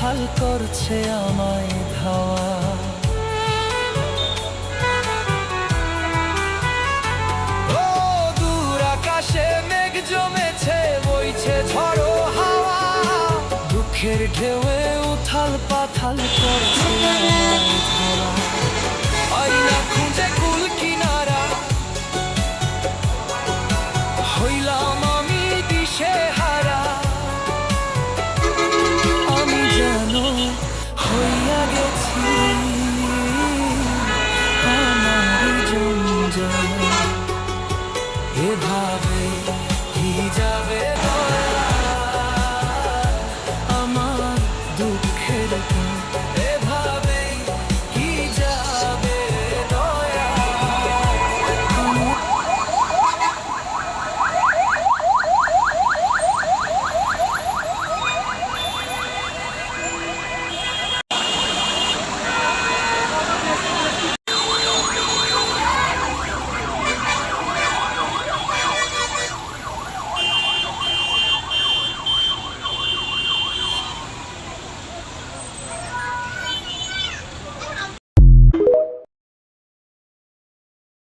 পাথাল করছে আমায় ধাওয়া। ও দূর আকাশে মেঘ জমেছে, বইছে ঝড়ো হাওয়া, দুঃখের ঢেউয়ে উথাল পাথাল করছে আমায় ধাওয়া। আইনা খুঁজে কুল কিনারা হইলাম আমি দিশেহারা, আমি যেন হইয়া গেছি আমার জঞ্জাল। এভাবে